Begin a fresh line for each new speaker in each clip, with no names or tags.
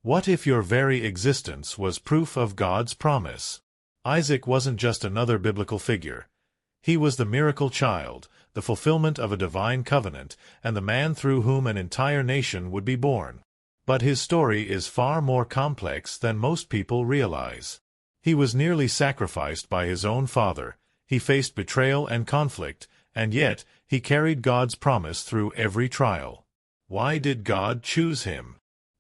What if your very existence was proof of God's promise? Isaac wasn't just another biblical figure. He was the miracle child, the fulfillment of a divine covenant, and the man through whom an entire nation would be born. But his story is far more complex than most people realize. He was nearly sacrificed by his own father, he faced betrayal and conflict, and yet he carried God's promise through every trial. Why did God choose him?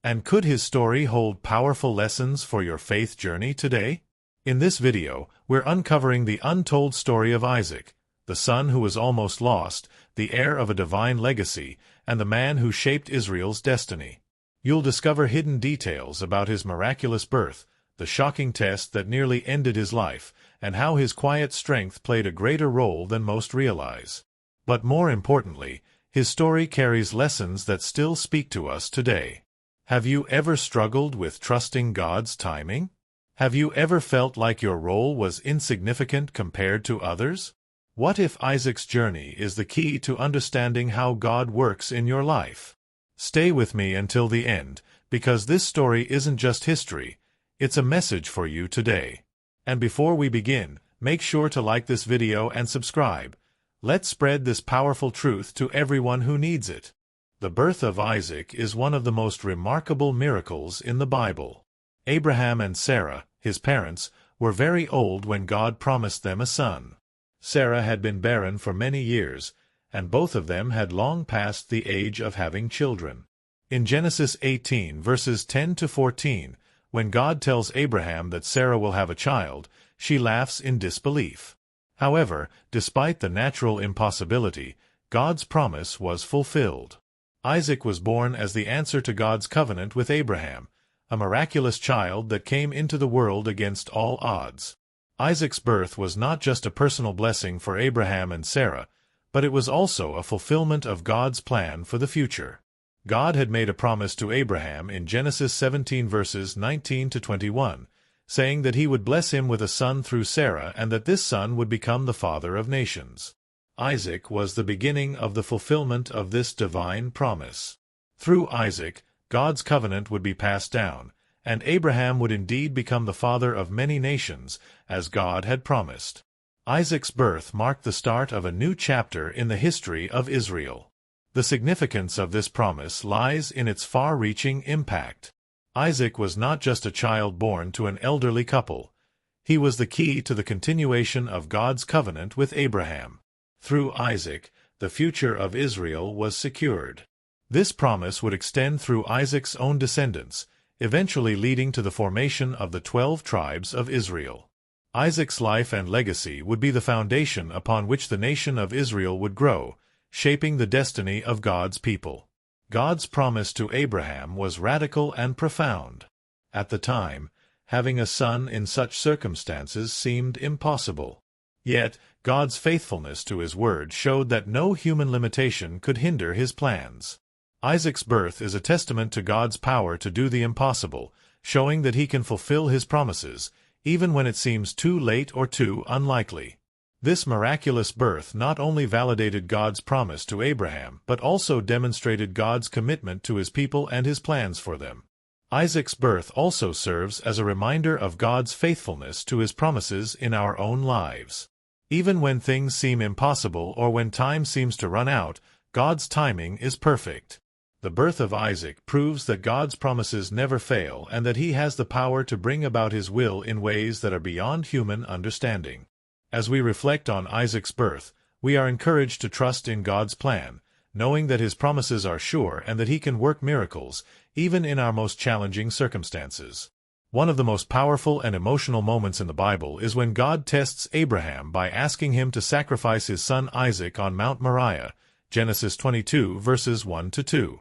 And could his story hold powerful lessons for your faith journey today? In this video, we're uncovering the untold story of Isaac, the son who was almost lost, the heir of a divine legacy, and the man who shaped Israel's destiny. You'll discover hidden details about his miraculous birth, the shocking test that nearly ended his life, and how his quiet strength played a greater role than most realize. But more importantly, his story carries lessons that still speak to us today. Have you ever struggled with trusting God's timing? Have you ever felt like your role was insignificant compared to others? What if Isaac's journey is the key to understanding how God works in your life? Stay with me until the end, because this story isn't just history, it's a message for you today. And before we begin, make sure to like this video and subscribe. Let's spread this powerful truth to everyone who needs it. The birth of Isaac is one of the most remarkable miracles in the Bible. Abraham and Sarah, his parents, were very old when God promised them a son. Sarah had been barren for many years, and both of them had long passed the age of having children. In Genesis 18 verses 10 to 14, when God tells Abraham that Sarah will have a child, she laughs in disbelief. However, despite the natural impossibility, God's promise was fulfilled. Isaac was born as the answer to God's covenant with Abraham, a miraculous child that came into the world against all odds. Isaac's birth was not just a personal blessing for Abraham and Sarah, but it was also a fulfillment of God's plan for the future. God had made a promise to Abraham in Genesis 17 verses 19 to 21, saying that he would bless him with a son through Sarah and that this son would become the father of nations. Isaac was the beginning of the fulfillment of this divine promise. Through Isaac, God's covenant would be passed down, and Abraham would indeed become the father of many nations, as God had promised. Isaac's birth marked the start of a new chapter in the history of Israel. The significance of this promise lies in its far-reaching impact. Isaac was not just a child born to an elderly couple. He was the key to the continuation of God's covenant with Abraham. Through Isaac, the future of Israel was secured. This promise would extend through Isaac's own descendants, eventually leading to the formation of the 12 tribes of Israel. Isaac's life and legacy would be the foundation upon which the nation of Israel would grow, shaping the destiny of God's people. God's promise to Abraham was radical and profound. At the time, having a son in such circumstances seemed impossible. Yet, God's faithfulness to his word showed that no human limitation could hinder his plans. Isaac's birth is a testament to God's power to do the impossible, showing that he can fulfill his promises, even when it seems too late or too unlikely. This miraculous birth not only validated God's promise to Abraham, but also demonstrated God's commitment to his people and his plans for them. Isaac's birth also serves as a reminder of God's faithfulness to his promises in our own lives. Even when things seem impossible or when time seems to run out, God's timing is perfect. The birth of Isaac proves that God's promises never fail and that he has the power to bring about his will in ways that are beyond human understanding. As we reflect on Isaac's birth, we are encouraged to trust in God's plan, knowing that his promises are sure and that he can work miracles, even in our most challenging circumstances. One of the most powerful and emotional moments in the Bible is when God tests Abraham by asking him to sacrifice his son Isaac on Mount Moriah, Genesis 22 verses 1 to 2.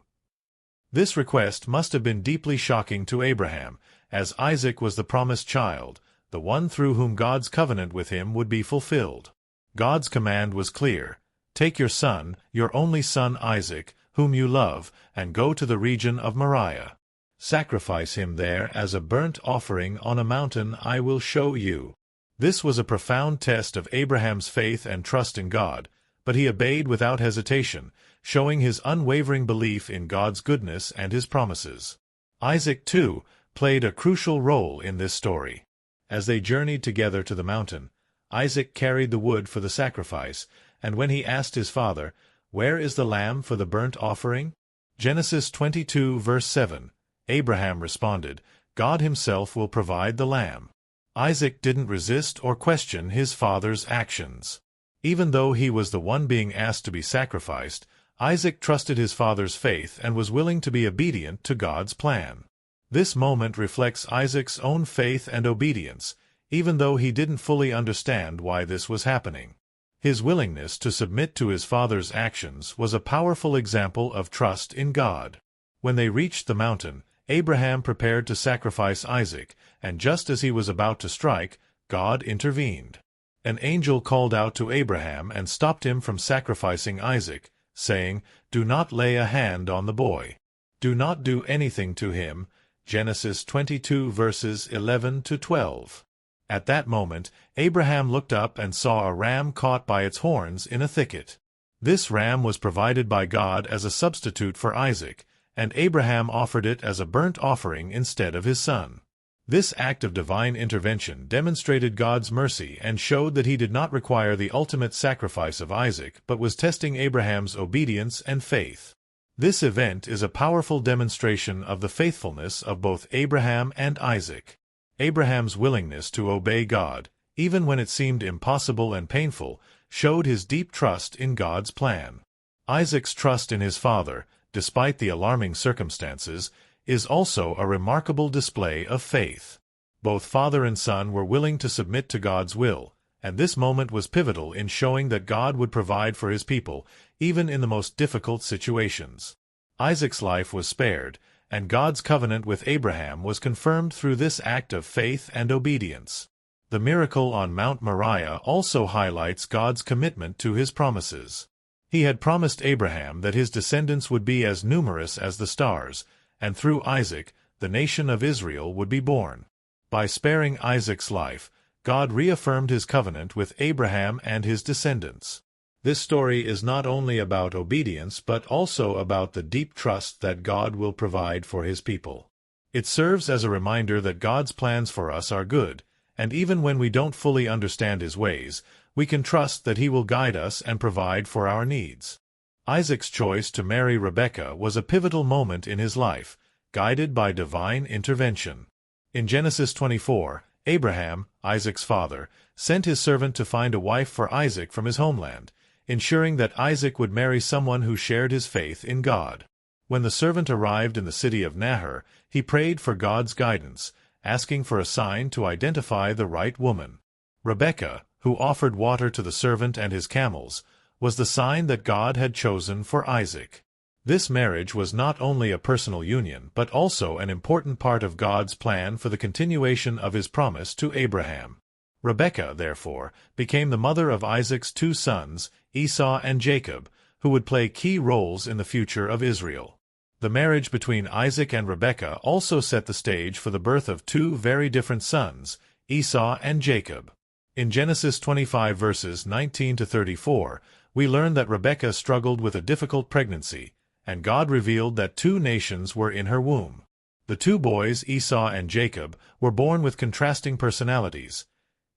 This request must have been deeply shocking to Abraham, as Isaac was the promised child, the one through whom God's covenant with him would be fulfilled. God's command was clear: "Take your son, your only son Isaac, whom you love, and go to the region of Moriah. Sacrifice him there as a burnt offering on a mountain I will show you." This was a profound test of Abraham's faith and trust in God, but he obeyed without hesitation, showing his unwavering belief in God's goodness and his promises. Isaac, too, played a crucial role in this story. As they journeyed together to the mountain, Isaac carried the wood for the sacrifice, and when he asked his father, "Where is the lamb for the burnt offering?" Genesis 22 verse 7, Abraham responded, "God himself will provide the lamb." Isaac didn't resist or question his father's actions. Even though he was the one being asked to be sacrificed, Isaac trusted his father's faith and was willing to be obedient to God's plan. This moment reflects Isaac's own faith and obedience, even though he didn't fully understand why this was happening. His willingness to submit to his father's actions was a powerful example of trust in God. When they reached the mountain, Abraham prepared to sacrifice Isaac, and just as he was about to strike, God intervened. An angel called out to Abraham and stopped him from sacrificing Isaac, saying, "Do not lay a hand on the boy. Do not do anything to him." Genesis 22 verses 11 to 12. At that moment, Abraham looked up and saw a ram caught by its horns in a thicket. This ram was provided by God as a substitute for Isaac, and Abraham offered it as a burnt offering instead of his son. This act of divine intervention demonstrated God's mercy and showed that he did not require the ultimate sacrifice of Isaac but was testing Abraham's obedience and faith. This event is a powerful demonstration of the faithfulness of both Abraham and Isaac. Abraham's willingness to obey God, even when it seemed impossible and painful, showed his deep trust in God's plan. Isaac's trust in his father, despite the alarming circumstances, is also a remarkable display of faith. Both father and son were willing to submit to God's will, and this moment was pivotal in showing that God would provide for his people, even in the most difficult situations. Isaac's life was spared, and God's covenant with Abraham was confirmed through this act of faith and obedience. The miracle on Mount Moriah also highlights God's commitment to his promises. He had promised Abraham that his descendants would be as numerous as the stars, and through Isaac, the nation of Israel would be born. By sparing Isaac's life, God reaffirmed his covenant with Abraham and his descendants. This story is not only about obedience but also about the deep trust that God will provide for his people. It serves as a reminder that God's plans for us are good, and even when we don't fully understand his ways, we can trust that he will guide us and provide for our needs. Isaac's choice to marry Rebekah was a pivotal moment in his life, guided by divine intervention. In Genesis 24, Abraham, Isaac's father, sent his servant to find a wife for Isaac from his homeland, ensuring that Isaac would marry someone who shared his faith in God. When the servant arrived in the city of Nahor, he prayed for God's guidance, asking for a sign to identify the right woman. Rebekah, who offered water to the servant and his camels, was the sign that God had chosen for Isaac. This marriage was not only a personal union but also an important part of God's plan for the continuation of his promise to Abraham. Rebekah, therefore, became the mother of Isaac's two sons, Esau and Jacob, who would play key roles in the future of Israel. The marriage between Isaac and Rebekah also set the stage for the birth of two very different sons, Esau and Jacob. In Genesis 25 verses 19 to 34, we learn that Rebekah struggled with a difficult pregnancy, and God revealed that two nations were in her womb. The two boys, Esau and Jacob, were born with contrasting personalities.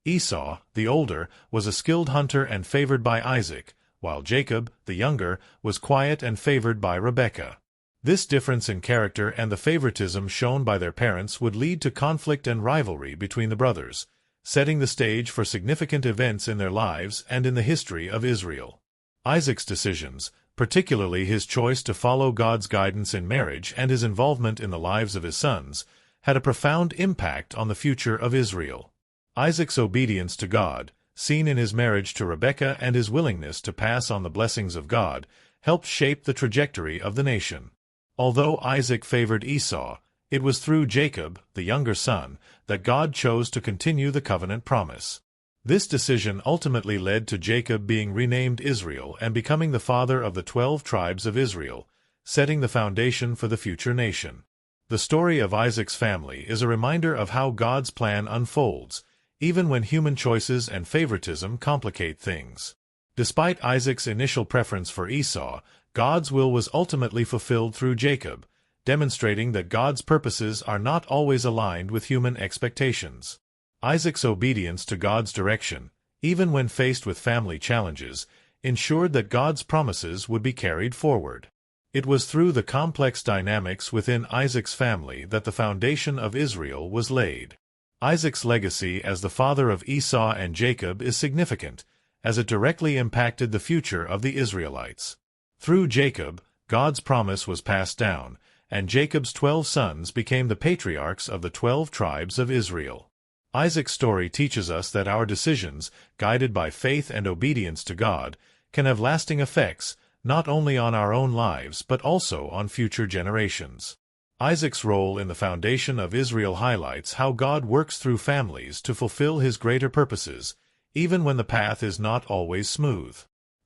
Esau, the older, was a skilled hunter and favored by Isaac, while Jacob, the younger, was quiet and favored by Rebekah. This difference in character and the favoritism shown by their parents would lead to conflict and rivalry between the brothers, setting the stage for significant events in their lives and in the history of Israel. Isaac's decisions, particularly his choice to follow God's guidance in marriage and his involvement in the lives of his sons, had a profound impact on the future of Israel. Isaac's obedience to God, seen in his marriage to Rebekah and his willingness to pass on the blessings of God, helped shape the trajectory of the nation. Although Isaac favored Esau, it was through Jacob, the younger son, that God chose to continue the covenant promise. This decision ultimately led to Jacob being renamed Israel and becoming the father of the 12 tribes of Israel, setting the foundation for the future nation. The story of Isaac's family is a reminder of how God's plan unfolds, even when human choices and favoritism complicate things. Despite Isaac's initial preference for Esau, God's will was ultimately fulfilled through Jacob, demonstrating that God's purposes are not always aligned with human expectations. Isaac's obedience to God's direction, even when faced with family challenges, ensured that God's promises would be carried forward. It was through the complex dynamics within Isaac's family that the foundation of Israel was laid. Isaac's legacy as the father of Esau and Jacob is significant, as it directly impacted the future of the Israelites. Through Jacob, God's promise was passed down, and Jacob's 12 sons became the patriarchs of the 12 tribes of Israel. Isaac's story teaches us that our decisions, guided by faith and obedience to God, can have lasting effects, not only on our own lives but also on future generations. Isaac's role in the foundation of Israel highlights how God works through families to fulfill his greater purposes, even when the path is not always smooth.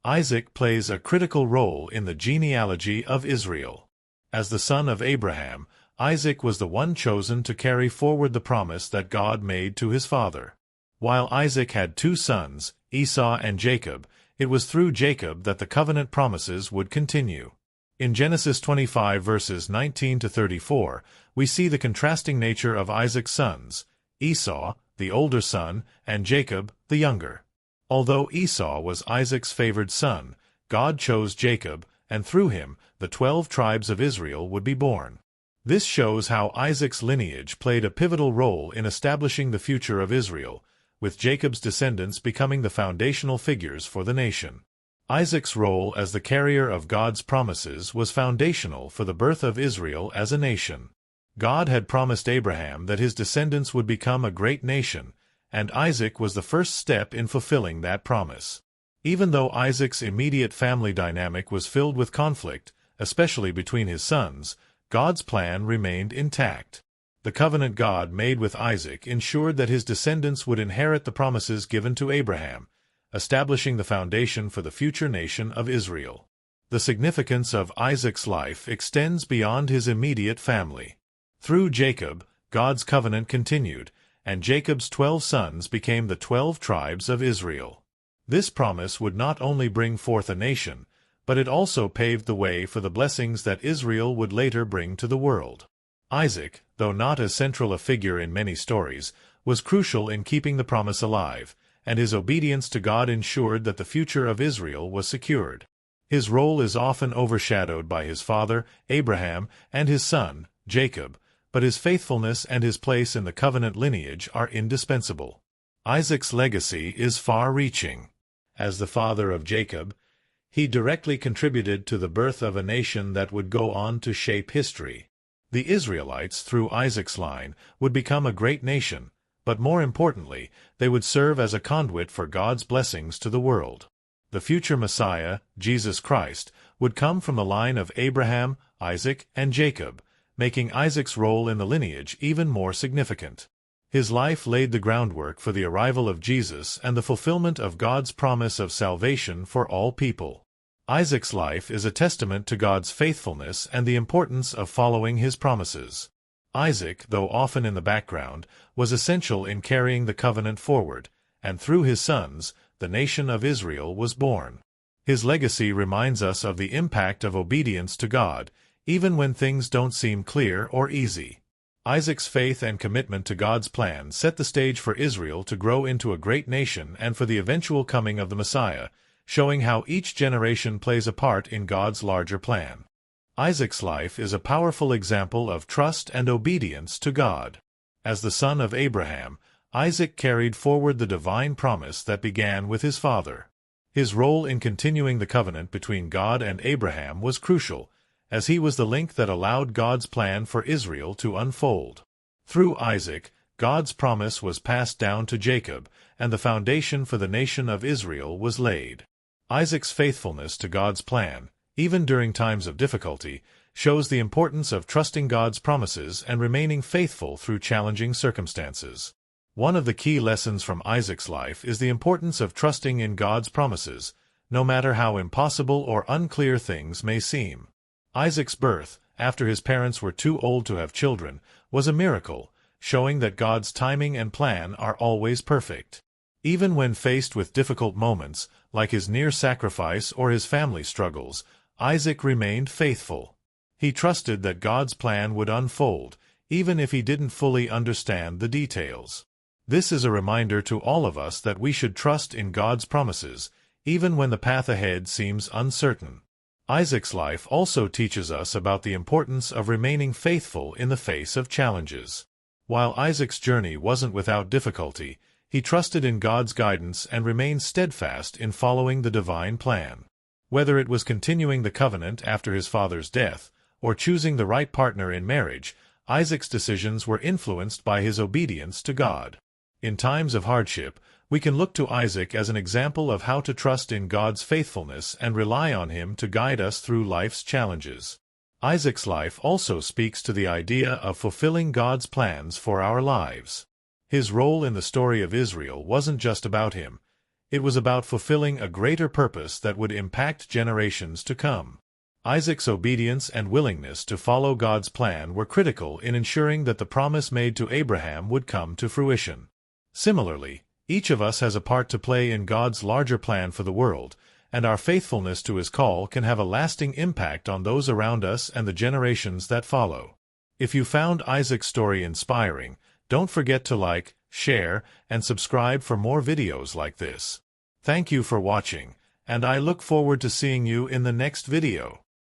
Isaac plays a critical role in the genealogy of Israel. As the son of Abraham, Isaac was the one chosen to carry forward the promise that God made to his father. While Isaac had 2 sons, Esau and Jacob, it was through Jacob that the covenant promises would continue. In Genesis 25 verses 19 to 34, we see the contrasting nature of Isaac's sons, Esau, the older son, and Jacob, the younger. Although Esau was Isaac's favored son, God chose Jacob, and through him, the 12 tribes of Israel would be born. This shows how Isaac's lineage played a pivotal role in establishing the future of Israel, with Jacob's descendants becoming the foundational figures for the nation. Isaac's role as the carrier of God's promises was foundational for the birth of Israel as a nation. God had promised Abraham that his descendants would become a great nation, and Isaac was the first step in fulfilling that promise. Even though Isaac's immediate family dynamic was filled with conflict, especially between his sons, God's plan remained intact. The covenant God made with Isaac ensured that his descendants would inherit the promises given to Abraham, establishing the foundation for the future nation of Israel. The significance of Isaac's life extends beyond his immediate family. Through Jacob, God's covenant continued, and Jacob's 12 sons became the 12 tribes of Israel. This promise would not only bring forth a nation, but it also paved the way for the blessings that Israel would later bring to the world. Isaac, though not as central a figure in many stories, was crucial in keeping the promise alive, and his obedience to God ensured that the future of Israel was secured. His role is often overshadowed by his father, Abraham, and his son, Jacob, but his faithfulness and his place in the covenant lineage are indispensable. Isaac's legacy is far-reaching. As the father of Jacob, he directly contributed to the birth of a nation that would go on to shape history. The Israelites, through Isaac's line, would become a great nation, but more importantly, they would serve as a conduit for God's blessings to the world. The future Messiah, Jesus Christ, would come from the line of Abraham, Isaac, and Jacob, making Isaac's role in the lineage even more significant. His life laid the groundwork for the arrival of Jesus and the fulfillment of God's promise of salvation for all people. Isaac's life is a testament to God's faithfulness and the importance of following his promises. Isaac, though often in the background, was essential in carrying the covenant forward, and through his sons, the nation of Israel was born. His legacy reminds us of the impact of obedience to God, even when things don't seem clear or easy. Isaac's faith and commitment to God's plan set the stage for Israel to grow into a great nation and for the eventual coming of the Messiah, showing how each generation plays a part in God's larger plan. Isaac's life is a powerful example of trust and obedience to God. As the son of Abraham, Isaac carried forward the divine promise that began with his father. His role in continuing the covenant between God and Abraham was crucial, as he was the link that allowed God's plan for Israel to unfold. Through Isaac, God's promise was passed down to Jacob, and the foundation for the nation of Israel was laid. Isaac's faithfulness to God's plan, even during times of difficulty, shows the importance of trusting God's promises and remaining faithful through challenging circumstances. One of the key lessons from Isaac's life is the importance of trusting in God's promises, no matter how impossible or unclear things may seem. Isaac's birth, after his parents were too old to have children, was a miracle, showing that God's timing and plan are always perfect. Even when faced with difficult moments, like his near sacrifice or his family struggles, Isaac remained faithful. He trusted that God's plan would unfold, even if he didn't fully understand the details. This is a reminder to all of us that we should trust in God's promises, even when the path ahead seems uncertain. Isaac's life also teaches us about the importance of remaining faithful in the face of challenges. While Isaac's journey wasn't without difficulty, he trusted in God's guidance and remained steadfast in following the divine plan. Whether it was continuing the covenant after his father's death, or choosing the right partner in marriage, Isaac's decisions were influenced by his obedience to God. In times of hardship, we can look to Isaac as an example of how to trust in God's faithfulness and rely on him to guide us through life's challenges. Isaac's life also speaks to the idea of fulfilling God's plans for our lives. His role in the story of Israel wasn't just about him. It was about fulfilling a greater purpose that would impact generations to come. Isaac's obedience and willingness to follow God's plan were critical in ensuring that the promise made to Abraham would come to fruition. Similarly, each of us has a part to play in God's larger plan for the world, and our faithfulness to His call can have a lasting impact on those around us and the generations that follow. If you found Isaac's story inspiring, don't forget to like, share, and subscribe for more videos like this. Thank you for watching, and I look forward to seeing you in the next video.